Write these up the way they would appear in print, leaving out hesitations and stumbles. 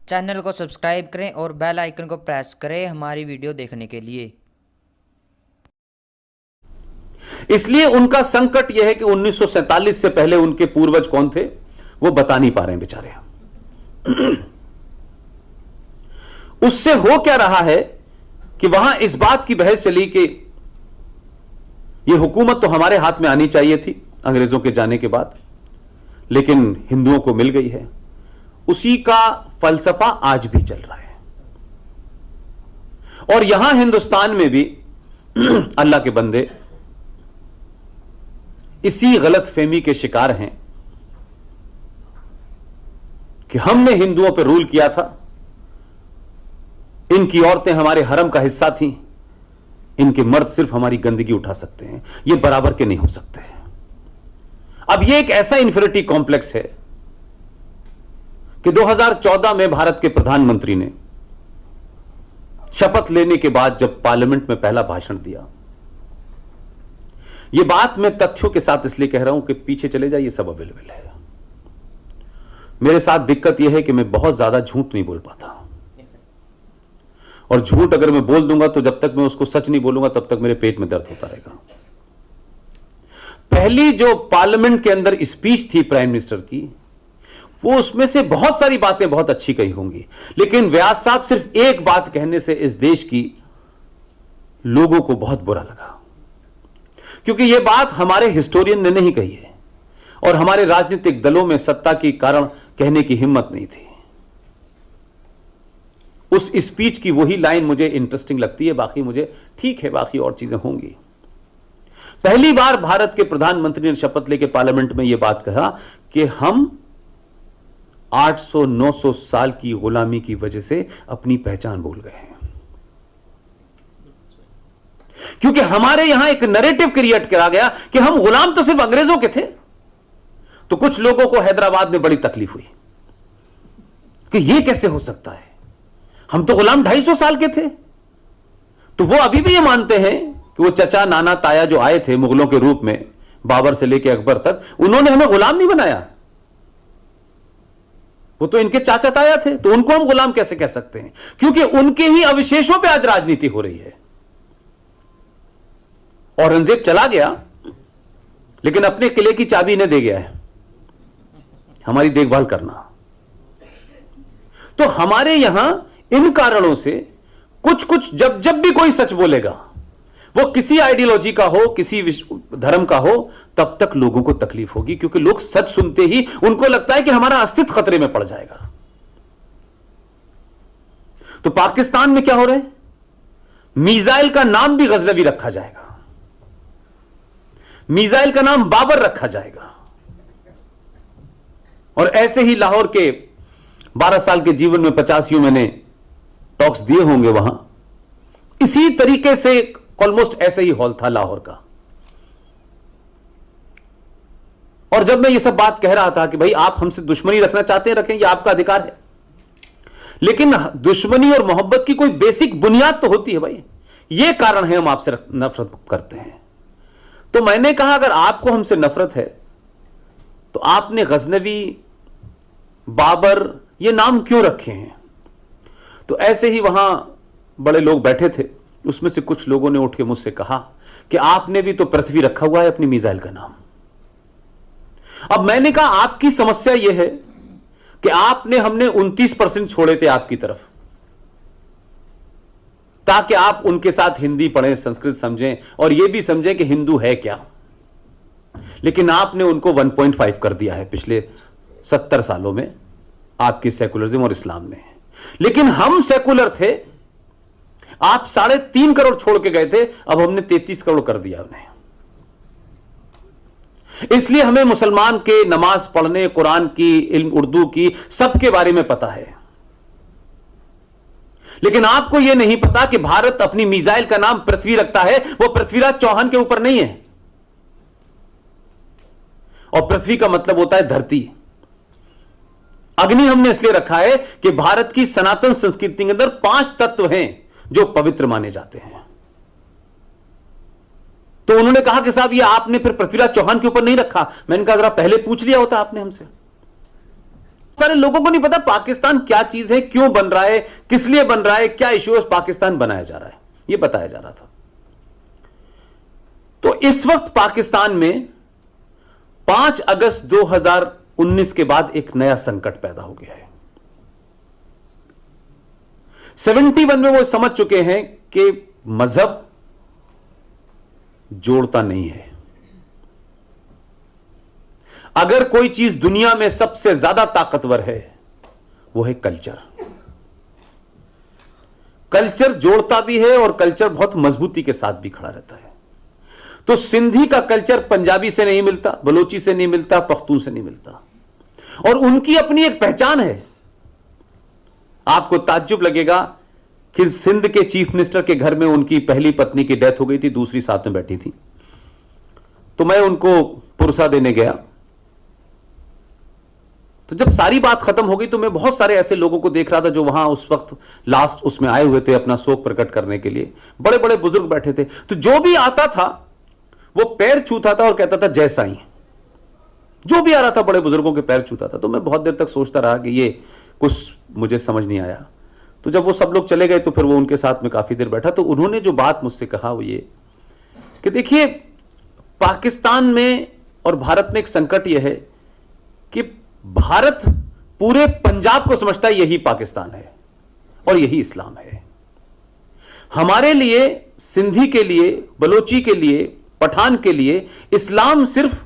Channel को subscribe करें और बेल आइकन को प्रेस करें हमारी वीडियो देखने के लिए। इसलिए उनका संकट यह है कि 1947 से पहले उनके पूर्वज कौन थे वो बता नहीं पा रहे हैं बेचारे। उससे हो क्या रहा है कि वहां इस बात की बहस चली कि यह हुकूमत तो हमारे हाथ में आनी चाहिए थी अंग्रेजों के जाने के बाद, लेकिन हिंदुओं को मिल गई है। उसी का फलसफा आज भी चल रहा है। और यहां हिंदुस्तान में भी अल्लाह के बंदे इसी गलत फहमी के शिकार हैं कि हमने हिंदुओं पर रूल किया था, इनकी औरतें हमारे हरम का हिस्सा थीं, इनके मर्द सिर्फ हमारी गंदगी उठा सकते हैं, ये बराबर के नहीं हो सकते। अब ये एक ऐसा इंफीरियरिटी कॉम्प्लेक्स है कि 2014 में भारत के प्रधानमंत्री ने शपथ लेने के बाद जब पार्लियामेंट में पहला भाषण दिया, यह बात मैं तथ्यों के साथ इसलिए कह रहा हूं कि पीछे चले जाइए, सब अवेलेबल है। मेरे साथ दिक्कत यह है कि मैं बहुत ज्यादा झूठ नहीं बोल पाता, और झूठ अगर मैं बोल दूंगा तो जब तक मैं उसको सच नहीं बोलूंगा तब तक मेरे पेट में दर्द होता रहेगा। पहली जो पार्लियामेंट के अंदर स्पीच थी प्राइम मिनिस्टर की, वो उसमें से बहुत सारी बातें बहुत अच्छी कही होंगी, लेकिन व्यास साहब सिर्फ एक बात कहने से इस देश की लोगों को बहुत बुरा लगा, क्योंकि यह बात हमारे हिस्टोरियन ने नहीं कही है और हमारे राजनीतिक दलों में सत्ता के कारण कहने की हिम्मत नहीं थी। उस स्पीच की वही लाइन मुझे इंटरेस्टिंग लगती है, बाकी मुझे ठीक है, बाकी और चीजें होंगी। पहली बार भारत के प्रधानमंत्री ने शपथ लेके पार्लियामेंट में यह बात कहा कि हम 800-900 साल की गुलामी की वजह से अपनी पहचान भूल गए हैं, क्योंकि हमारे यहां एक नैरेटिव क्रिएट करा गया कि हम गुलाम तो सिर्फ अंग्रेजों के थे। तो कुछ लोगों को हैदराबाद में बड़ी तकलीफ हुई कि यह कैसे हो सकता है, हम तो गुलाम 250 साल के थे। तो वो अभी भी ये मानते हैं कि वो चचा नाना ताया जो आए थे मुगलों के रूप में, बाबर से लेकर अकबर तक, उन्होंने हमें गुलाम नहीं बनाया, वो तो इनके चाचा ताया थे, तो उनको हम गुलाम कैसे कह सकते हैं, क्योंकि उनके ही अवशेषों पे आज राजनीति हो रही है। औरंगजेब चला गया लेकिन अपने किले की चाबी इन्हें दे गया है, हमारी देखभाल करना। तो हमारे यहां इन कारणों से कुछ कुछ जब जब भी कोई सच बोलेगा, वो किसी आइडियोलॉजी का हो, किसी धर्म का हो, तब तक लोगों को तकलीफ होगी, क्योंकि लोग सच सुनते ही उनको लगता है कि हमारा अस्तित्व खतरे में पड़ जाएगा। तो पाकिस्तान में क्या हो रहा है, मीजाइल का नाम भी गजनवी रखा जाएगा, मीजाइल का नाम बाबर रखा जाएगा। और ऐसे ही लाहौर के 12 साल के जीवन में 50 मैंने टॉक्स दिए होंगे, वहां इसी तरीके से ऑलमोस्ट ऐसे ही हॉल था लाहौर का। और जब मैं ये सब बात कह रहा था कि भाई आप हमसे दुश्मनी रखना चाहते हैं, रखें, ये आपका अधिकार है, लेकिन दुश्मनी और मोहब्बत की कोई बेसिक बुनियाद तो होती है भाई। ये कारण है हम आपसे नफरत करते हैं। तो मैंने कहा अगर आपको हमसे नफरत है तो आपने गजनवी, बाबर ये नाम क्यों रखे हैं। तो ऐसे ही वहां बड़े लोग बैठे थे, उसमें से कुछ लोगों ने उठ के मुझसे कहा कि आपने भी तो पृथ्वी रखा हुआ है अपनी मिसाइल का नाम। अब मैंने कहा आपकी समस्या यह है कि हमने 29% छोड़े थे आपकी तरफ, ताकि आप उनके साथ हिंदी पढ़ें, संस्कृत समझें और यह भी समझें कि हिंदू है क्या, लेकिन आपने उनको 1.5 कर दिया है पिछले 70 सालों में आपकी सेकुलरिज्म और इस्लाम ने। लेकिन हम सेकुलर थे, आप 3.5 करोड़ छोड़ के गए थे, अब हमने 33 करोड़ कर दिया उन्हें। इसलिए हमें मुसलमान के नमाज पढ़ने, कुरान की, इल्म उर्दू की, सबके बारे में पता है। लेकिन आपको यह नहीं पता कि भारत अपनी मिसाइल का नाम पृथ्वी रखता है, वो पृथ्वीराज चौहान के ऊपर नहीं है। और पृथ्वी का मतलब होता है धरती। अग्नि हमने इसलिए रखा है कि भारत की सनातन संस्कृति के अंदर 5 तत्व हैं जो पवित्र माने जाते हैं। तो उन्होंने कहा कि साहब ये आपने फिर पृथ्वीराज चौहान के ऊपर नहीं रखा। मैंने कहा अगर आप पहले पूछ लिया होता आपने हमसे। सारे लोगों को नहीं पता पाकिस्तान क्या चीज है, क्यों बन रहा है, किस लिए बन रहा है, क्या इश्यू है, पाकिस्तान बनाया जा रहा है, यह बताया जा रहा था। तो इस वक्त पाकिस्तान में 5 अगस्त 2019 के बाद एक नया संकट पैदा हो गया है। 71 में वो समझ चुके हैं कि मजहब जोड़ता नहीं है। अगर कोई चीज दुनिया में सबसे ज्यादा ताकतवर है वो है कल्चर। कल्चर जोड़ता भी है और कल्चर बहुत मजबूती के साथ भी खड़ा रहता है। तो सिंधी का कल्चर पंजाबी से नहीं मिलता, बलोची से नहीं मिलता, पख्तून से नहीं मिलता, और उनकी अपनी एक पहचान है। आपको ताज्जुब लगेगा कि सिंध के चीफ मिनिस्टर के घर में उनकी पहली पत्नी की डेथ हो गई थी, दूसरी साथ में बैठी थी। तो मैं उनको पुरसा देने गया, तो जब सारी बात खत्म हो गई तो मैं बहुत सारे ऐसे लोगों को देख रहा था जो वहां उस वक्त लास्ट उसमें आए हुए थे अपना शोक प्रकट करने के लिए। बड़े बड़े बुजुर्ग बैठे थे, तो जो भी आता था वो पैर छूता था और कहता था जय साईं। जो भी आ रहा था बड़े बुजुर्गों के पैर छूता था। तो मैं बहुत देर तक सोचता रहा कि ये कुछ मुझे समझ नहीं आया। तो जब वो सब लोग चले गए तो फिर वो उनके साथ में काफी देर बैठा, तो उन्होंने जो बात मुझसे कहा वो ये कि देखिए, पाकिस्तान में और भारत में एक संकट यह है कि भारत पूरे पंजाब को समझता है यही पाकिस्तान है और यही इस्लाम है। हमारे लिए, सिंधी के लिए, बलोची के लिए, पठान के लिए इस्लाम सिर्फ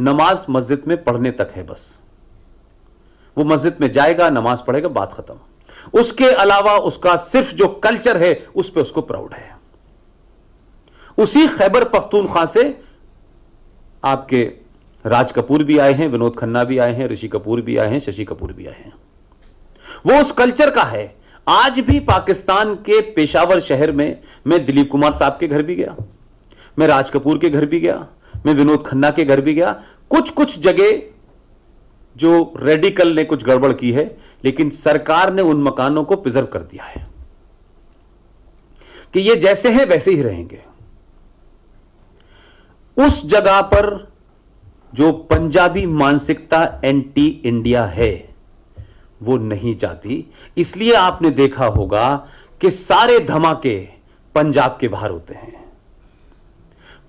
नमाज मस्जिद में पढ़ने तक है। बस वो मस्जिद में जाएगा, नमाज पढ़ेगा, बात खत्म। उसके अलावा उसका सिर्फ जो कल्चर है उस पर उसको प्राउड है। उसी खैबर पख्तूनख्वा से आपके राज कपूर भी आए हैं, विनोद खन्ना भी आए हैं, ऋषि कपूर भी आए हैं, शशि कपूर भी आए हैं। वो उस कल्चर का है। आज भी पाकिस्तान के पेशावर शहर में मैं दिलीप कुमार साहब के घर भी गया, मैं राज कपूर के घर भी गया, मैं विनोद खन्ना के घर भी गया। कुछ कुछ जगह जो रेडिकल ने कुछ गड़बड़ की है, लेकिन सरकार ने उन मकानों को प्रिजर्व कर दिया है कि ये जैसे हैं वैसे ही रहेंगे। उस जगह पर जो पंजाबी मानसिकता एंटी इंडिया है वो नहीं जाती। इसलिए आपने देखा होगा कि सारे धमाके पंजाब के बाहर होते हैं।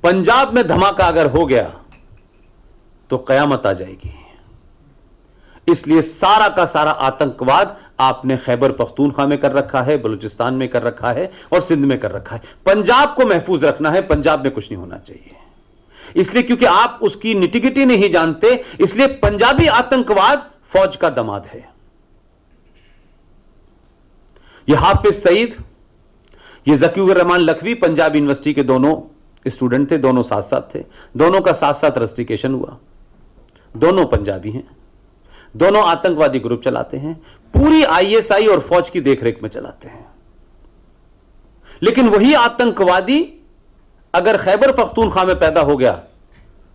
पंजाब में धमाका अगर हो गया तो कयामत आ जाएगी। इसलिए सारा का सारा आतंकवाद आपने खैबर पख्तूनख्वा में कर रखा है, बलूचिस्तान में कर रखा है और सिंध में कर रखा है। पंजाब को महफूज रखना है, पंजाब में कुछ नहीं होना चाहिए। इसलिए क्योंकि आप उसकी निटिगिटी नहीं जानते, इसलिए पंजाबी आतंकवाद फौज का दमाद है। यह हाफिज सईद, ये ज़कीउर रहमान लखवी पंजाब यूनिवर्सिटी के दोनों स्टूडेंट थे, दोनों साथ साथ थे, दोनों का साथ साथ रस्टिकेशन हुआ। दोनों पंजाबी हैं, दोनों आतंकवादी ग्रुप चलाते हैं, पूरी आईएसआई और फौज की देखरेख में चलाते हैं। लेकिन वही आतंकवादी अगर खैबर पख्तूनख्वा में पैदा हो गया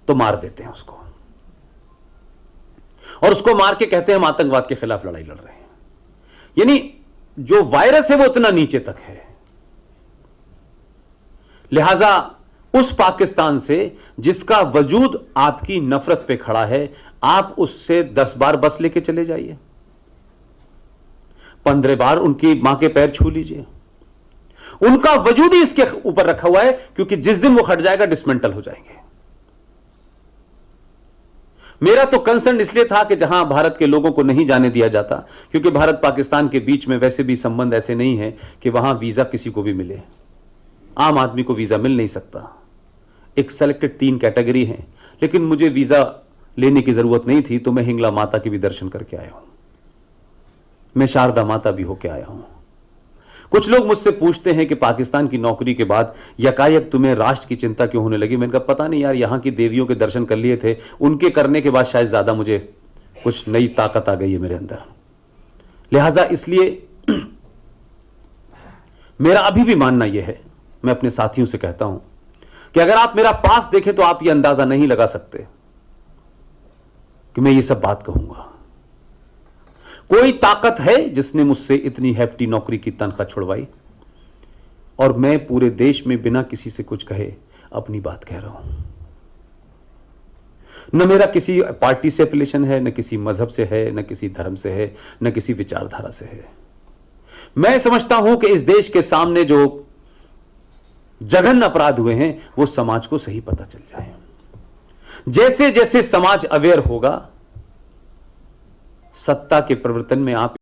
तो मार देते हैं उसको, और उसको मार के कहते हैं हम आतंकवाद के खिलाफ लड़ाई लड़ रहे हैं। यानी जो वायरस है वो इतना नीचे तक है। लिहाजा उस पाकिस्तान से जिसका वजूद आपकी नफरत पे खड़ा है, आप उससे 10 बार बस लेके चले जाइए, 15 बार उनकी मां के पैर छू लीजिए। उनका वजूद ही इसके ऊपर रखा हुआ है, क्योंकि जिस दिन वो हट जाएगा डिसमेंटल हो जाएंगे। मेरा तो कंसर्न इसलिए था कि जहां भारत के लोगों को नहीं जाने दिया जाता, क्योंकि भारत पाकिस्तान के बीच में वैसे भी संबंध ऐसे नहीं है कि वहां वीजा किसी को भी मिले। आम आदमी को वीजा मिल नहीं सकता। एक सेलेक्टेड 3 कैटेगरी हैं, लेकिन मुझे वीजा लेने की जरूरत नहीं थी, तो मैं हिंगला माता के भी दर्शन करके आया हूं, मैं शारदा माता भी होके आया हूं। कुछ लोग मुझसे पूछते हैं कि पाकिस्तान की नौकरी के बाद यकायक तुम्हें राष्ट्र की चिंता क्यों होने लगी। मैंने कहा पता नहीं यार, यहां की देवियों के दर्शन कर लिए थे, उनके करने के बाद शायद ज्यादा मुझे कुछ नई ताकत आ गई है मेरे अंदर। लिहाजा इसलिए मेरा अभी भी मानना यह है, मैं अपने साथियों से कहता हूं कि अगर आप मेरा पास देखें तो आप यह अंदाजा नहीं लगा सकते कि मैं ये सब बात कहूंगा। कोई ताकत है जिसने मुझसे इतनी हेफ्टी नौकरी की तनख्वाह छुड़वाई, और मैं पूरे देश में बिना किसी से कुछ कहे अपनी बात कह रहा हूं। न मेरा किसी पार्टी से एफिलिएशन है, न किसी मजहब से है, न किसी धर्म से है, न किसी विचारधारा से है। मैं समझता हूं कि इस देश के सामने जो जघन्य अपराध हुए हैं वो समाज को सही पता चल जाए। जैसे जैसे समाज अवेयर होगा, सत्ता के प्रवर्तन में आप